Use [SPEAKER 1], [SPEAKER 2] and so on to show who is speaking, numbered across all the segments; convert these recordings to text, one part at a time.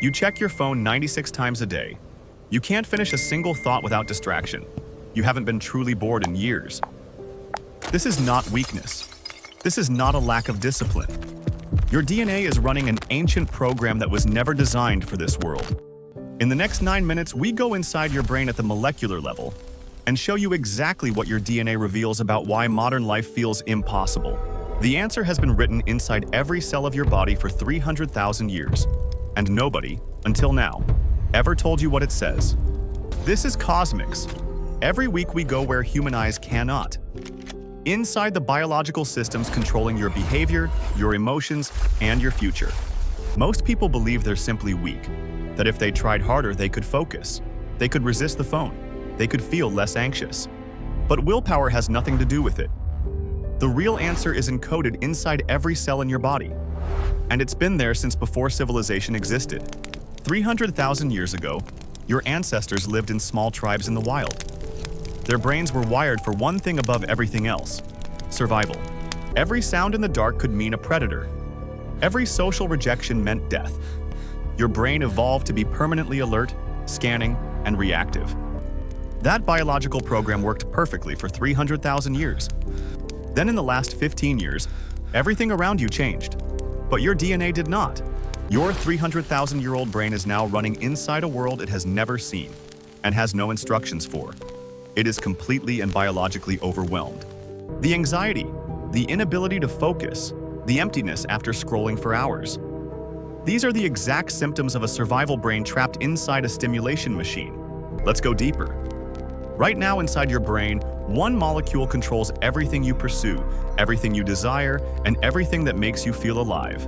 [SPEAKER 1] You check your phone 96 times a day. You can't finish a single thought without distraction. You haven't been truly bored in years. This is not weakness. This is not a lack of discipline. Your DNA is running an ancient program that was never designed for this world. In the next 9 minutes, we go inside your brain at the molecular level and show you exactly what your DNA reveals about why modern life feels impossible. The answer has been written inside every cell of your body for 300,000 years, and nobody, until now, ever told you what it says. This is COSMIQS. Every week we go where human eyes cannot. Inside the biological systems controlling your behavior, your emotions, and your future. Most people believe they're simply weak, that if they tried harder they could focus, they could resist the phone, they could feel less anxious. But willpower has nothing to do with it. The real answer is encoded inside every cell in your body. And it's been there since before civilization existed. 300,000 years ago, your ancestors lived in small tribes in the wild. Their brains were wired for one thing above everything else: survival. Every sound in the dark could mean a predator. Every social rejection meant death. Your brain evolved to be permanently alert, scanning, and reactive. That biological program worked perfectly for 300,000 years. Then in the last 15 years, everything around you changed. But your DNA did not. Your 300,000-year-old brain is now running inside a world it has never seen and has no instructions for. It is completely and biologically overwhelmed. The anxiety, the inability to focus, the emptiness after scrolling for hours. These are the exact symptoms of a survival brain trapped inside a stimulation machine. Let's go deeper. Right now inside your brain, one molecule controls everything you pursue, everything you desire, and everything that makes you feel alive.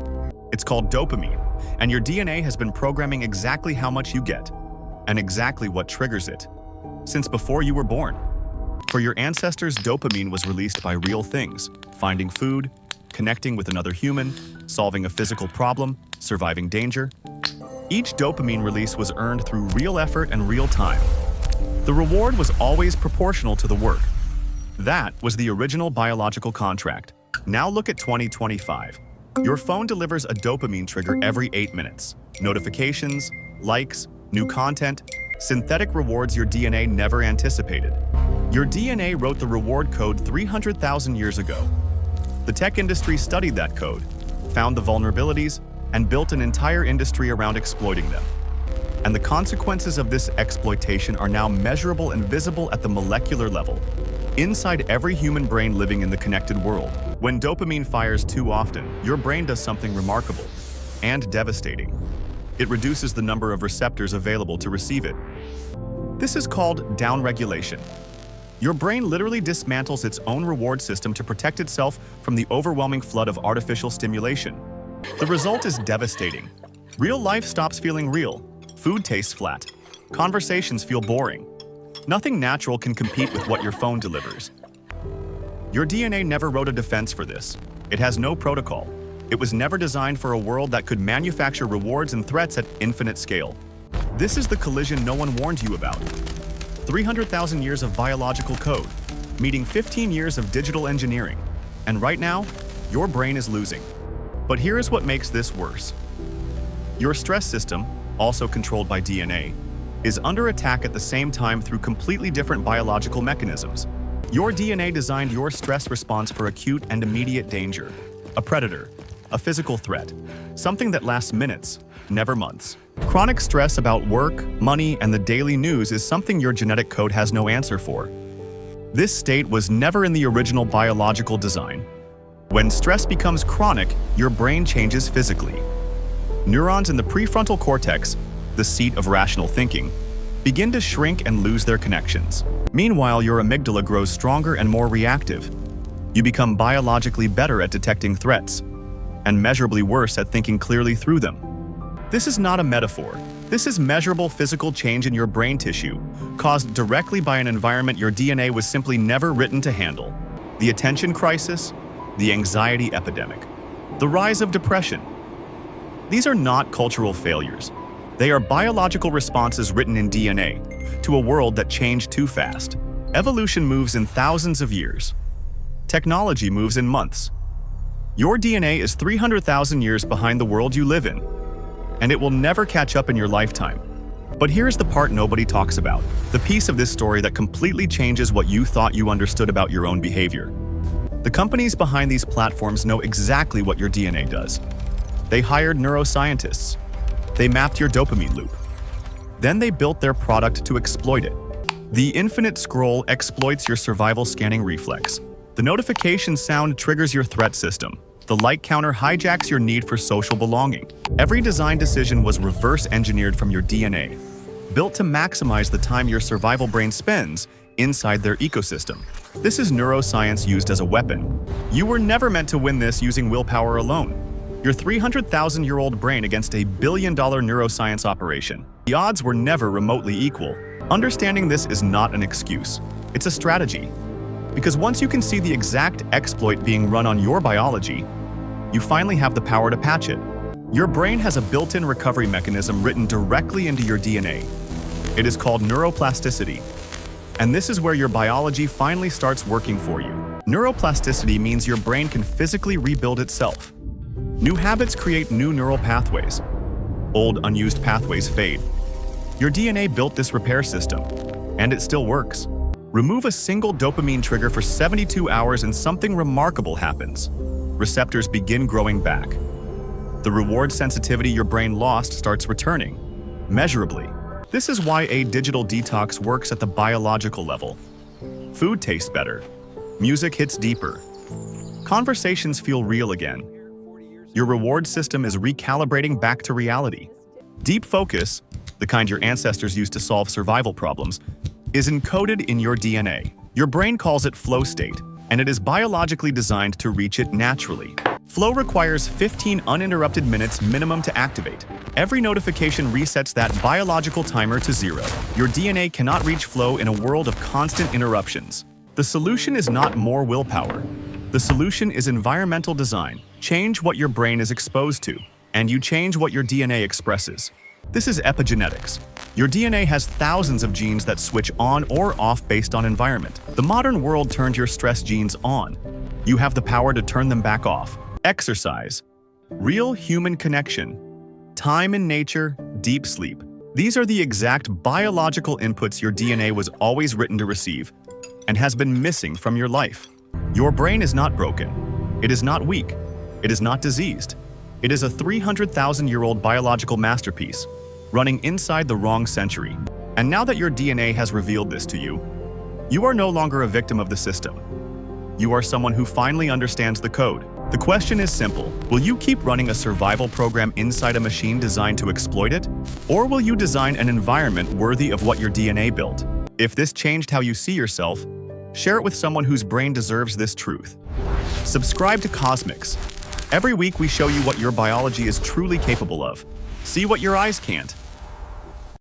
[SPEAKER 1] It's called dopamine, and your DNA has been programming exactly how much you get, and exactly what triggers it, since before you were born. For your ancestors, dopamine was released by real things: finding food, connecting with another human, solving a physical problem, surviving danger. Each dopamine release was earned through real effort and real time. The reward was always proportional to the work. That was the original biological contract. Now look at 2025. Your phone delivers a dopamine trigger every 8 minutes. Notifications, likes, new content, synthetic rewards your DNA never anticipated. Your DNA wrote the reward code 300,000 years ago. The tech industry studied that code, found the vulnerabilities, and built an entire industry around exploiting them. And the consequences of this exploitation are now measurable and visible at the molecular level, inside every human brain living in the connected world. When dopamine fires too often, your brain does something remarkable and devastating. It reduces the number of receptors available to receive it. This is called downregulation. Your brain literally dismantles its own reward system to protect itself from the overwhelming flood of artificial stimulation. The result is devastating. Real life stops feeling real. Food tastes flat. Conversations feel boring. Nothing natural can compete with what your phone delivers. Your DNA never wrote a defense for this. It has no protocol. It was never designed for a world that could manufacture rewards and threats at infinite scale. This is the collision no one warned you about. 300,000 years of biological code, meeting 15 years of digital engineering. And right now, your brain is losing. But here is what makes this worse. Your stress system, also controlled by DNA, is under attack at the same time through completely different biological mechanisms. Your DNA designed your stress response for acute and immediate danger, a predator, a physical threat, something that lasts minutes, never months. Chronic stress about work, money, and the daily news is something your genetic code has no answer for. This state was never in the original biological design. When stress becomes chronic, your brain changes physically. Neurons in the prefrontal cortex, the seat of rational thinking, begin to shrink and lose their connections. Meanwhile, your amygdala grows stronger and more reactive. You become biologically better at detecting threats, and measurably worse at thinking clearly through them. This is not a metaphor. This is measurable physical change in your brain tissue, caused directly by an environment your DNA was simply never written to handle. The attention crisis, the anxiety epidemic, the rise of depression. These are not cultural failures. They are biological responses written in DNA to a world that changed too fast. Evolution moves in thousands of years. Technology moves in months. Your DNA is 300,000 years behind the world you live in. and it will never catch up in your lifetime. But here's the part nobody talks about, the piece of this story that completely changes what you thought you understood about your own behavior. The companies behind these platforms know exactly what your DNA does. They hired neuroscientists. They mapped your dopamine loop. Then they built their product to exploit it. The infinite scroll exploits your survival scanning reflex. The notification sound triggers your threat system. The light counter hijacks your need for social belonging. Every design decision was reverse engineered from your DNA, built to maximize the time your survival brain spends inside their ecosystem. This is neuroscience used as a weapon. You were never meant to win this using willpower alone. Your 300,000-year-old brain against a billion-dollar neuroscience operation. The odds were never remotely equal. Understanding this is not an excuse. It's a strategy. Because once you can see the exact exploit being run on your biology, you finally have the power to patch it. Your brain has a built-in recovery mechanism written directly into your DNA. It is called neuroplasticity. And this is where your biology finally starts working for you. Neuroplasticity means your brain can physically rebuild itself. New habits create new neural pathways. Old, unused pathways fade. Your DNA built this repair system, and it still works. Remove a single dopamine trigger for 72 hours and something remarkable happens. Receptors begin growing back. The reward sensitivity your brain lost starts returning, measurably. This is why a digital detox works at the biological level. Food tastes better. Music hits deeper. Conversations feel real again. Your reward system is recalibrating back to reality. Deep focus, the kind your ancestors used to solve survival problems, is encoded in your DNA. Your brain calls it flow state, and it is biologically designed to reach it naturally. Flow requires 15 uninterrupted minutes minimum to activate. Every notification resets that biological timer to 0. Your DNA cannot reach flow in a world of constant interruptions. The solution is not more willpower. The solution is environmental design. Change what your brain is exposed to, and you change what your DNA expresses. This is epigenetics. Your DNA has thousands of genes that switch on or off based on environment. The modern world turned your stress genes on. You have the power to turn them back off. Exercise, real human connection, time in nature, deep sleep. These are the exact biological inputs your DNA was always written to receive and has been missing from your life. Your brain is not broken. It is not weak. It is not diseased. It is a 300,000-year-old biological masterpiece, running inside the wrong century. And now that your DNA has revealed this to you, you are no longer a victim of the system. You are someone who finally understands the code. The question is simple. Will you keep running a survival program inside a machine designed to exploit it? Or will you design an environment worthy of what your DNA built? If this changed how you see yourself, share it with someone whose brain deserves this truth. Subscribe to COSMIQS. Every week we show you what your biology is truly capable of. See what your eyes can't.